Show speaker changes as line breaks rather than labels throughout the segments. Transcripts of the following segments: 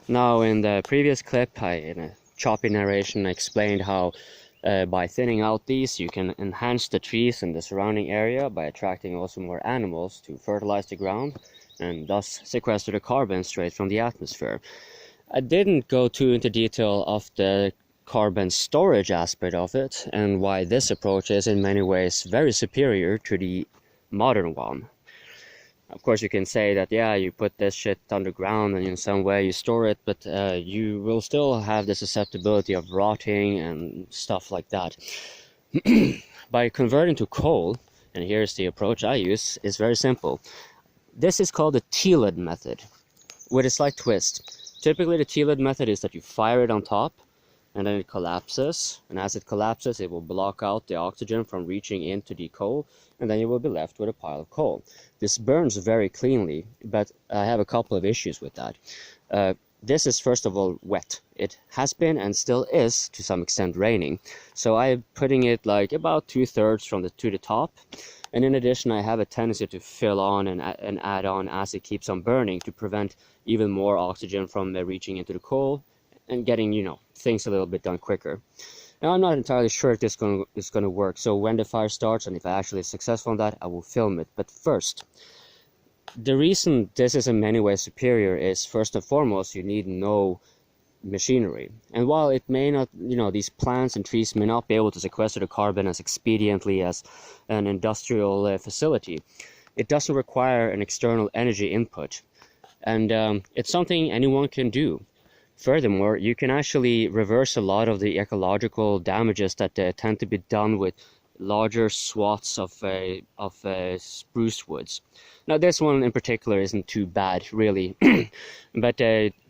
Now, in the previous clip, in a choppy narration, I explained how by thinning out these, you can enhance the trees in the surrounding area by attracting also more animals to fertilize the ground and thus sequester the carbon straight from the atmosphere. I didn't go too into detail of the carbon storage aspect of it and why this approach is in many ways very superior to the modern one. Of course, you can say that, yeah, you put this shit underground and in some way you store it, but you will still have the susceptibility of rotting and stuff like that. By converting to coal, and here's the approach I use, is very simple. This is called the TLID method, with a slight twist. Typically, the TLID method is that you fire it on top, and then it collapses, and as it collapses, it will block out the oxygen from reaching into the coal, and then you will be left with a pile of coal. This burns very cleanly, but I have a couple of issues with that. This is first of all wet. It has been and still is to some extent raining, so I'm putting it like about 2/3 to the top, and in addition I have a tendency to fill on and add on as it keeps on burning to prevent even more oxygen from reaching into the coal and getting, things a little bit done quicker. Now, I'm not entirely sure if this is going to work, so when the fire starts and if I actually successful in that, I will film it. But first, the reason this is in many ways superior is, first and foremost, you need no machinery. And while it may not, these plants and trees may not be able to sequester the carbon as expediently as an industrial facility, it doesn't require an external energy input. And it's something anyone can do. Furthermore, you can actually reverse a lot of the ecological damages that tend to be done with larger swaths of spruce woods. Now, this one in particular isn't too bad, really, but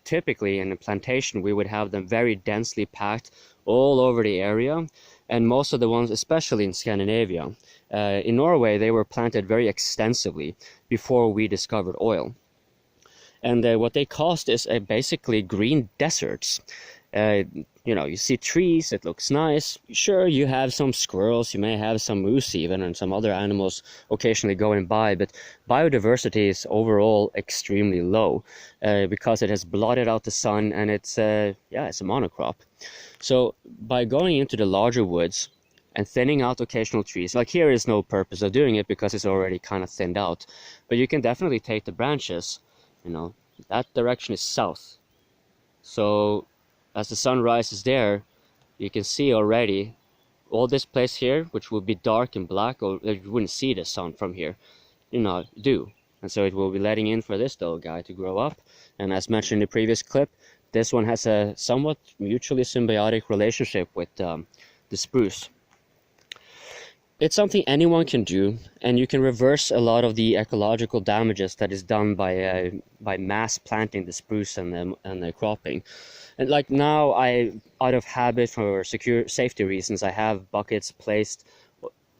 typically in a plantation we would have them very densely packed all over the area, and most of the ones, especially in Scandinavia, in Norway, they were planted very extensively before we discovered oil. And what they caused is basically green deserts. You see trees, it looks nice. Sure, you have some squirrels, you may have some moose even, and some other animals occasionally going by, but biodiversity is overall extremely low because it has blotted out the sun, and it's a monocrop. So by going into the larger woods and thinning out occasional trees, like here is no purpose of doing it because it's already kind of thinned out, but you can definitely take the branches. That direction is south. So as the sun rises there, you can see already all this place here, which will be dark and black, or you wouldn't see the sun from here, do. And so it will be letting in for this little guy to grow up. And as mentioned in the previous clip, this one has a somewhat mutually symbiotic relationship with the spruce. It's something anyone can do, and you can reverse a lot of the ecological damages that is done by mass planting the spruce and the cropping. And like now, out of habit for safety reasons, I have buckets placed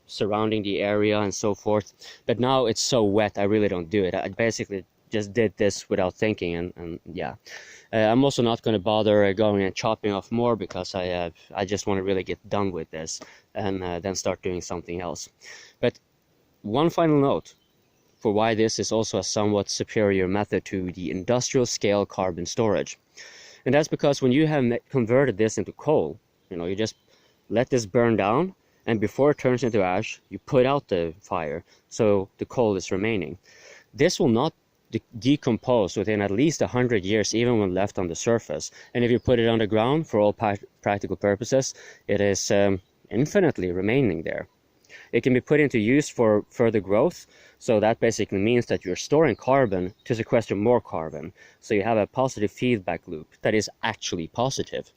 surrounding the area and so forth. But now it's so wet, I really don't do it. I basically just did this without thinking, and yeah. I'm also not going to bother going and chopping off more because I just want to really get done with this and then start doing something else. But one final note for why this is also a somewhat superior method to the industrial scale carbon storage. And that's because when you have converted this into coal, you just let this burn down, and before it turns into ash, you put out the fire so the coal is remaining. This will not decompose within at least 100 years, even when left on the surface. And if you put it underground, for all practical purposes, it is infinitely remaining there. It can be put into use for further growth, so that basically means that you're storing carbon to sequester more carbon. So you have a positive feedback loop that is actually positive.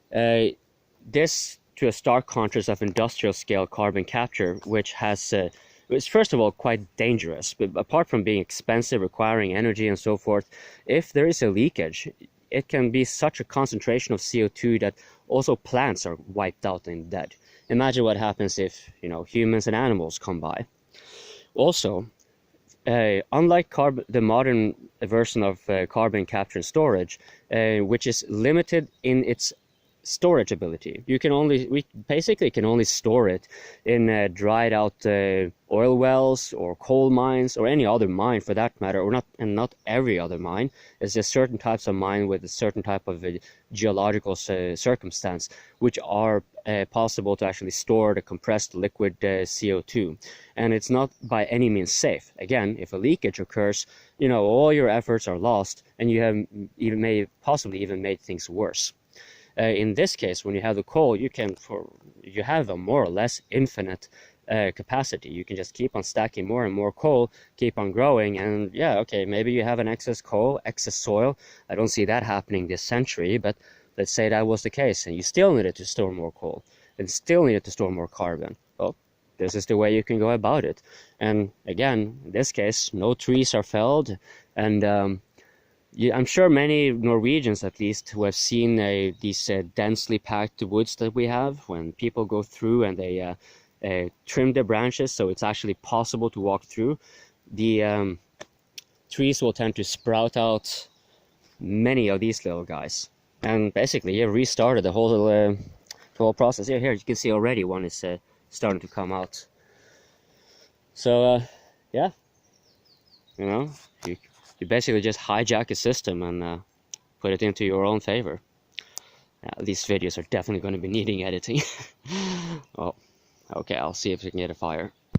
This, to a stark contrast of industrial scale carbon capture, which has it's first of all quite dangerous, but apart from being expensive, requiring energy and so forth, if there is a leakage, it can be such a concentration of CO2 that also plants are wiped out and dead. Imagine what happens if, humans and animals come by. Also, unlike the modern version of carbon capture and storage, which is limited in its storage ability. We basically can only store it in dried out oil wells or coal mines or any other mine for that matter, or not every other mine. It's just certain types of mine with a certain type of geological circumstance which are possible to actually store the compressed liquid CO2, and it's not by any means safe. Again, if a leakage occurs, all your efforts are lost, and you possibly even made things worse. In this case, when you have the coal, you have a more or less infinite capacity. You can just keep on stacking more and more coal, keep on growing, and yeah, okay, maybe you have an excess coal, excess soil. I don't see that happening this century, but let's say that was the case, and you still needed to store more coal, and still needed to store more carbon. Well, this is the way you can go about it. And again, in this case, no trees are felled, and I'm sure many Norwegians, at least, who have seen these densely packed woods that we have, when people go through and they trim the branches so it's actually possible to walk through, the trees will tend to sprout out many of these little guys. And basically, it restarted the whole process. Here you can see already one is starting to come out. So yeah, you basically just hijack a system and put it into your own favor. These videos are definitely going to be needing editing. Oh, okay, I'll see if we can get a fire.